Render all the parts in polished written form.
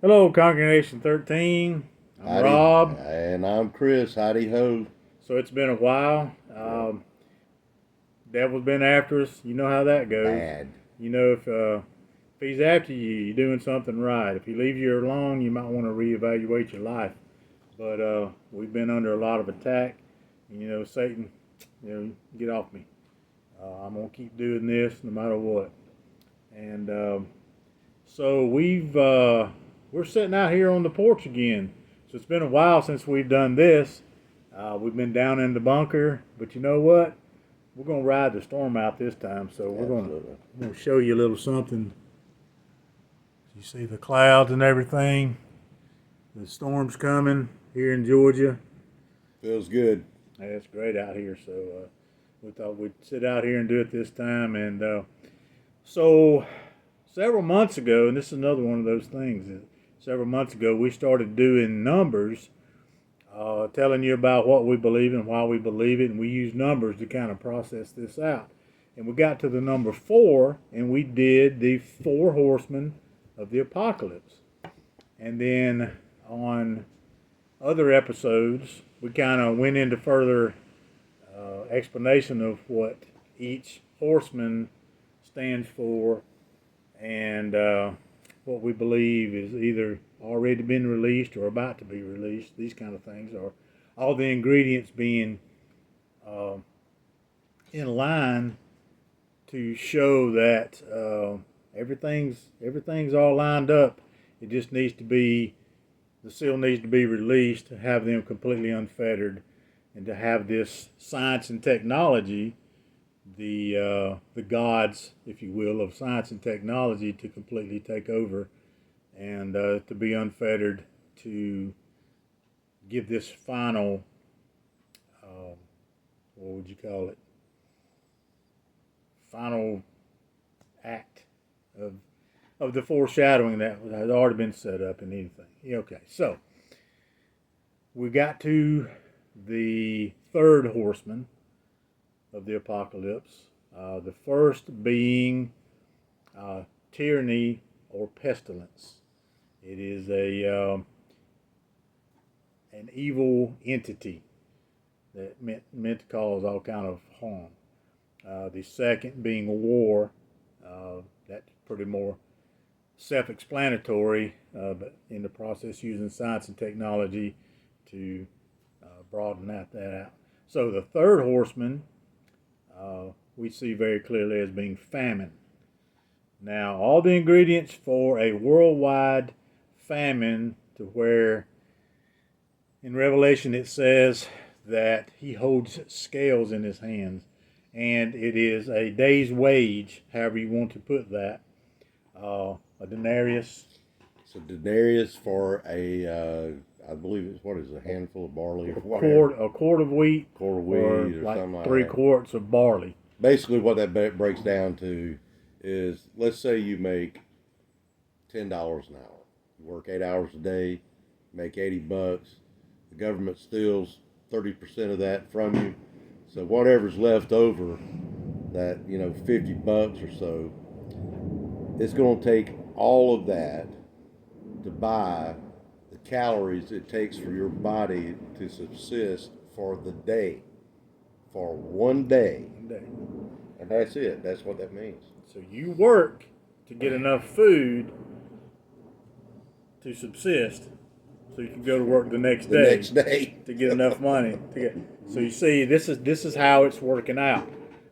Hello, Congregation 13. I'm Howdy, Rob. and I'm Chris. Howdy ho. So it's been a while. Yeah, Devil's been after us. You know how that goes. bad. You know, if he's after you, you're doing something right. If he leaves you alone, you might want to reevaluate your life. But we've been under a lot of attack. You know, Satan, get off me. I'm going to keep doing this no matter what. And so we're sitting out here on the porch again. So it's been a while since we've done this. We've been down in the bunker, but you know what? We're gonna ride the storm out this time. So Absolutely. we're gonna show you a little something. You see the clouds and everything. The storm's coming here in Georgia. Feels good. Hey, it's great out here. So we thought we'd sit out here and do it this time. And so several months ago, and this is another one of those things. Several months ago, we started doing numbers, telling you about what we believe and why we believe it, and we use numbers to kind of process this out. And we got to the number 4, and we did the 4 horsemen of the apocalypse. And then on other episodes, we kind of went into further explanation of what each horseman stands for and what we believe is either already been released or about to be released. These kind of things are all the ingredients being uh, in line to show that everything's all lined up. It just needs to be the seal needs to be released to have them completely unfettered, and to have this science and technology, the gods, if you will, of science and technology to completely take over and to be unfettered, to give this final, what would you call it? Final act of the foreshadowing that has already been set up in anything. Okay, so we got to the third horseman of the apocalypse. The first being tyranny or pestilence. It is an evil entity that meant to cause all kind of harm. The second being war. That's pretty more self-explanatory, but in the process using science and technology to broaden that out. So the third horseman we see very clearly as being famine. Now, all the ingredients for a worldwide famine, to where in Revelation it says that he holds scales in his hands, and it is a day's wage, however you want to put that, a denarius. So denarius for I believe it's what is it, a handful of barley or A whatever. quart of wheat, Quart of or wheat or like something like three that. quarts of barley. Basically, what that breaks down to is, let's say you make $10 an hour. You work 8 hours a day, make $80. The government steals 30% of that from you. So whatever's left over, that $50 or so, it's going to take all of that to buy the calories it takes for your body to subsist for the day, for one day. One day. And that's it. That's what that means. So you work to get enough food to subsist, so you can go to work the next The day next day. to get enough money to get. So you see, this is how it's working out,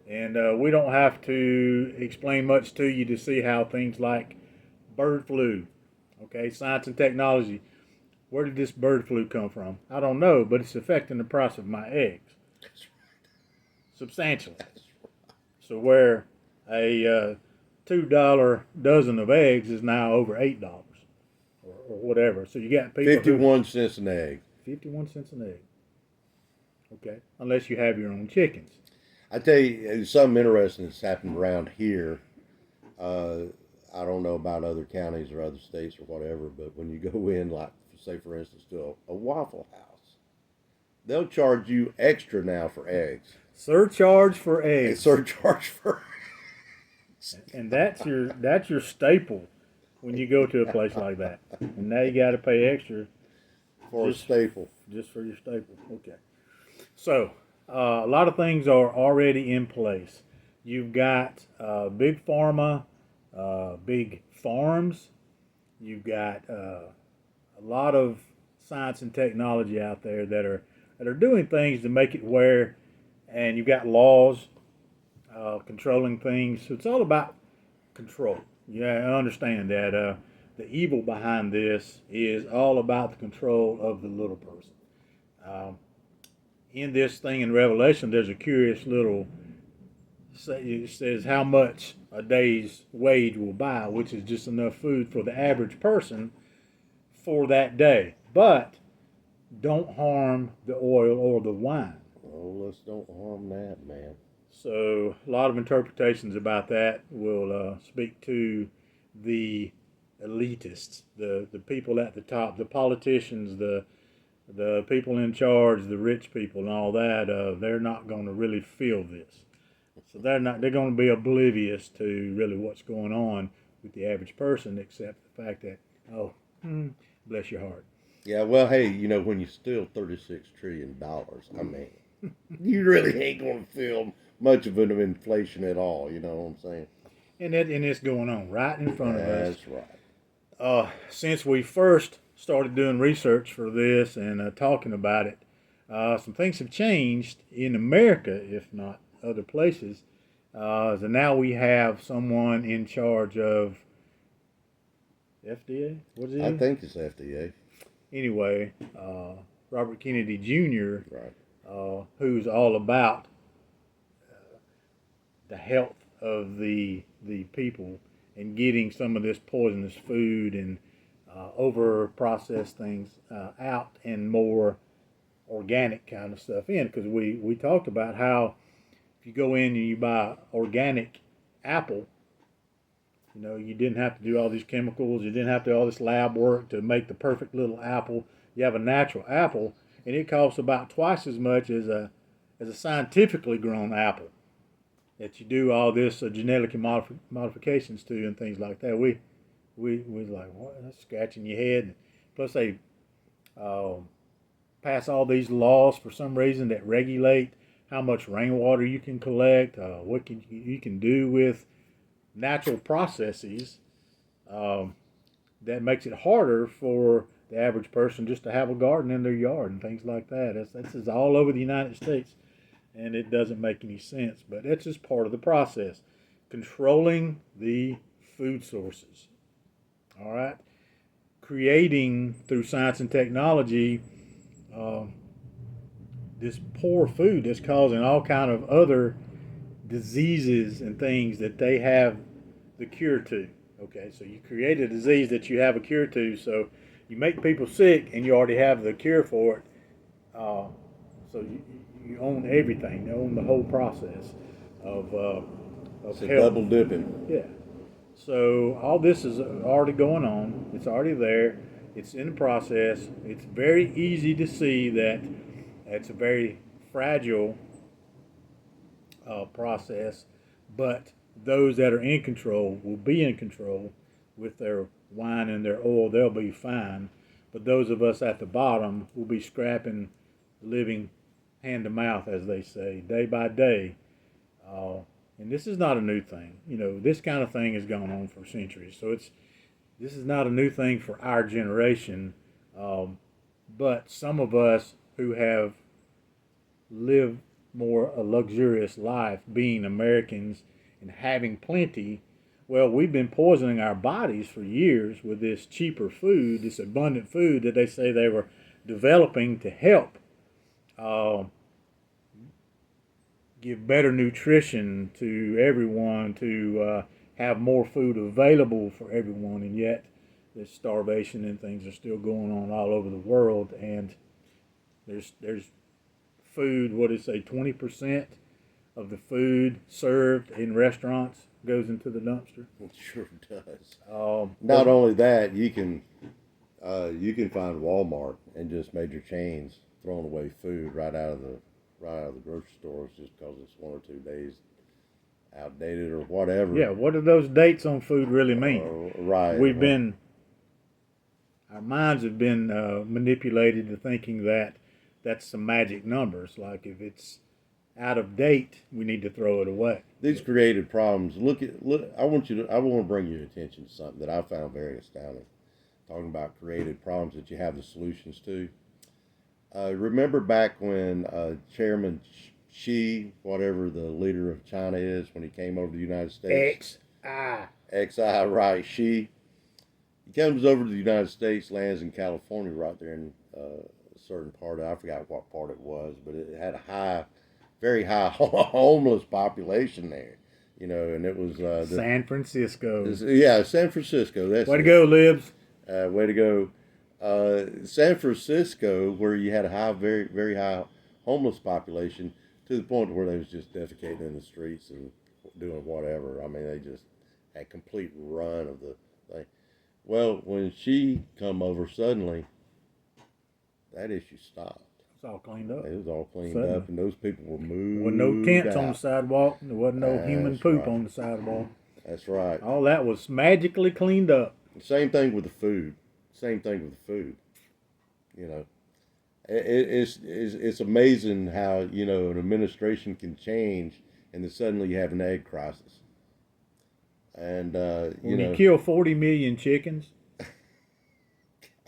and we don't have to explain much to you to see how things like bird flu, okay, science and technology. Where did this bird flu come from? I don't know, but it's affecting the price of my eggs substantially. So where a $2 dozen of eggs is now over $8 or whatever. So you got people 51 cents an egg. 51 cents an egg. Okay, unless you have your own chickens. I tell you, something interesting that's happened around here. Uh, I don't know about other counties or other states or whatever, but when you go in, like, say, for instance, to a Waffle House, they'll charge you extra now for eggs. Surcharge for A eggs, surcharge for and that's your staple. when you go to a place like that. And now you got to pay extra For just, a staple. just for your staple. Okay. So, a lot of things are already in place. You've got big pharma, big farms. You've got a lot of science and technology out there that are doing things to make it where, and you've got laws controlling things. So it's all about control. Yeah, I understand that the evil behind this is all about the control of the little person. Um, in this thing in Revelation, there's a curious little. It says how much a day's wage will buy, which is just enough food for the average person for that day. But don't harm the oil or the wine. Oh, let's don't harm that, man. So a lot of interpretations about that will speak to the elitists, the people at the top, the politicians, the people in charge, the rich people, and all that. They're not going to really feel this, so they're going to be oblivious to really what's going on with the average person, except the fact that bless your heart. Yeah, well, hey, when you steal $36 trillion, I mean, you really ain't going to feel much of an inflation at all. You know what I'm saying? And it's going on right in front of us. That's right. Since we first started doing research for this and talking about it, some things have changed in America, if not other places. So now we have someone in charge of FDA. What is it? I think it's FDA. Anyway, Robert Kennedy Jr., Right. who's all about the health of the people and getting some of this poisonous food and over processed things out and more organic kind of stuff in. Because we talked about how if you go in and you buy organic apple, you didn't have to do all these chemicals. You didn't have to do all this lab work to make the perfect little apple. You have a natural apple, and it costs about twice as much as a scientifically grown apple that you do all this genetic modifications to and things like that. We was like, what? That's scratching your head. Plus, they pass all these laws for some reason that regulate how much rainwater you can collect, what you can do with natural processes. That makes it harder for the average person just to have a garden in their yard and things like that. This is all over the United States, and it doesn't make any sense. But that's just part of the process. Controlling the food sources. All right? Creating, through science and technology, this poor food that's causing all kind of other diseases and things that they have the cure to. Okay, so you create a disease that you have a cure to, so you make people sick and you already have the cure for it. So you own everything. You own the whole process of It's health. a double dipping. Yeah. So all this is already going on. It's already there. It's in the process. It's very easy to see that it's a very fragile process, but those that are in control will be in control with their wine and their oil. They'll be fine, but those of us at the bottom will be scrapping, living hand to mouth, as they say, day by day. And this is not a new thing. This kind of thing has gone on for centuries. So this is not a new thing for our generation. But some of us who have lived more a luxurious life, being Americans and having plenty, well, we've been poisoning our bodies for years with this cheaper food, this abundant food that they say they were developing to help give better nutrition to everyone, to have more food available for everyone, and yet there's starvation and things are still going on all over the world, and there's food, what did it say, 20% of the food served in restaurants goes into the dumpster. It sure does. Not only that, you can find Walmart and just major chains throwing away food right out of the grocery stores just because it's 1 or 2 days outdated or whatever. Yeah, what do those dates on food really mean? Right. Our minds have been manipulated to thinking that that's some magic numbers. Like if it's out of date, we need to throw it away. These created problems. Look. I want to bring your attention to something that I found very astounding. Talking about created problems that you have the solutions to. Remember back when Chairman Xi, whatever the leader of China is, when he came over to the United States? XI, right, Xi. He comes over to the United States, lands in California, right there in a certain part. I forgot what part it was, but it had a very high homeless population there. And it was San Francisco. San Francisco. That's way to go, libs. Way to go. San Francisco, where you had a very, very high homeless population, to the point where they was just defecating in the streets and doing whatever. I mean, they just had complete run of the thing. Well, when she come over, suddenly that issue stopped. It's all cleaned up. It was all cleaned up, and those people were moved. There wasn't no tents out on the sidewalk. There wasn't no human poop on the sidewalk. That's right. All that was magically cleaned up. Same thing with the food. It's amazing how an administration can change, and then suddenly you have an egg crisis. And when you kill 40 million chickens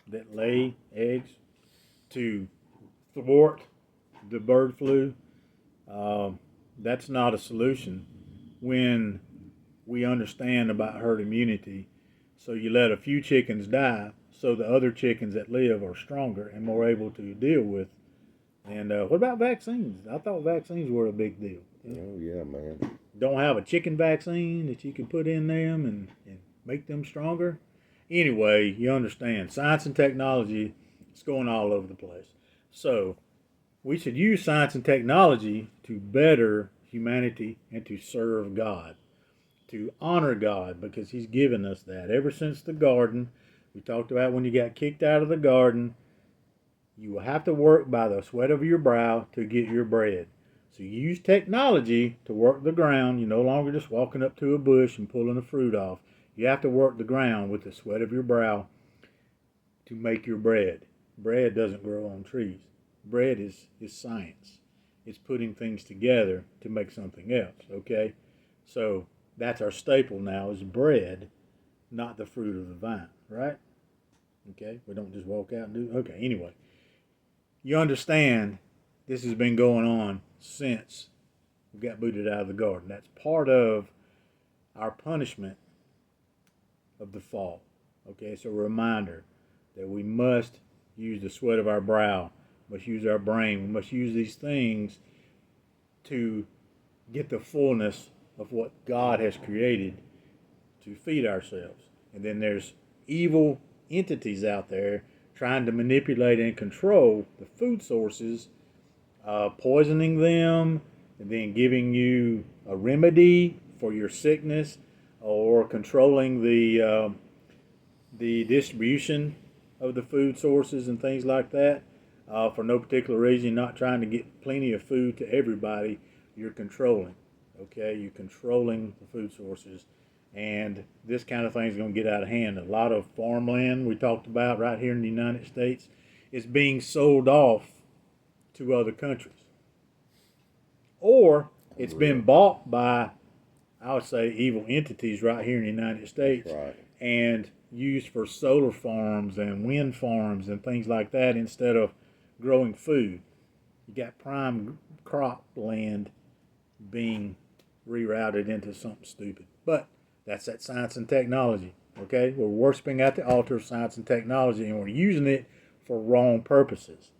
that lay eggs to thwart the bird flu, that's not a solution. When we understand about herd immunity, so you let a few chickens die, so the other chickens that live are stronger and more able to deal with. And what about vaccines? I thought vaccines were a big deal. Oh yeah, man. Don't have a chicken vaccine that you can put in them and make them stronger. Anyway, you understand, science and technology is going all over the place. So we should use science and technology to better humanity and to serve God, to honor God, because He's given us that. Ever since the garden, we talked about when you got kicked out of the garden, you will have to work by the sweat of your brow to get your bread. So you use technology to work the ground. You're no longer just walking up to a bush and pulling the fruit off. You have to work the ground with the sweat of your brow to make your bread. Bread doesn't grow on trees. Bread is science. It's putting things together to make something else, okay? So that's our staple now, is bread, not the fruit of the vine, right? Okay, we don't just walk out and do, okay, anyway. You understand this has been going on since we got booted out of the garden. That's part of our punishment of the fall. Okay, so a reminder that we must use the sweat of our brow, must use our brain, we must use these things to get the fullness of what God has created to feed ourselves. And then there's evil entities out there trying to manipulate and control the food sources, poisoning them, and then giving you a remedy for your sickness, or controlling the distribution of the food sources and things like that for no particular reason. Not trying to get plenty of food to everybody. You're controlling. Okay, you're controlling the food sources, and this kind of thing is going to get out of hand. A lot of farmland we talked about right here in the United States is being sold off to other countries, or it's been bought by, I would say, evil entities right here in the United States, Right. and used for solar farms and wind farms and things like that instead of growing food. You got prime crop land being rerouted into something stupid. But that's that science and technology. Okay, we're worshiping at the altar of science and technology, and we're using it for wrong purposes.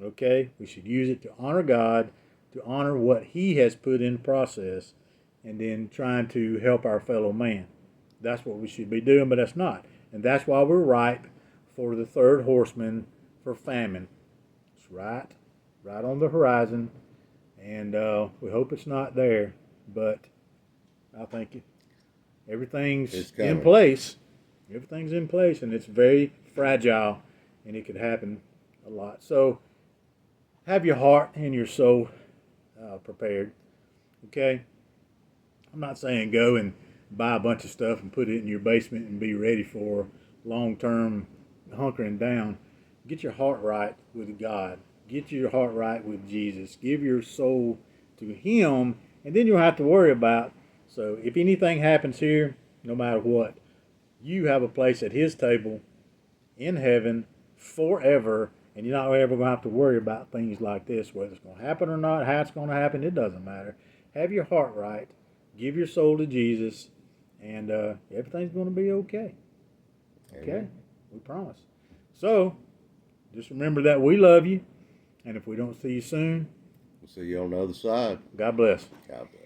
Okay, we should use it to honor God, to honor what He has put in process, and then trying to help our fellow man. That's what we should be doing, but that's not. And that's why we're ripe for the third horseman, for famine. It's right on the horizon, and we hope it's not there, but I think everything's in place. Everything's in place, and it's very fragile, and it could happen a lot. So have your heart and your soul prepared. Okay? I'm not saying go and buy a bunch of stuff and put it in your basement and be ready for long-term hunkering down. Get your heart right with God. Get your heart right with Jesus. Give your soul to Him, and then you'll have to worry about. So if anything happens here, no matter what, you have a place at His table in heaven forever, and you're not ever going to have to worry about things like this, whether it's going to happen or not, how it's going to happen, it doesn't matter. Have your heart right. Give your soul to Jesus, and everything's going to be okay. Okay? Amen. We promise. So, just remember that we love you, and if we don't see you soon, We'll see you on the other side. God bless. God bless.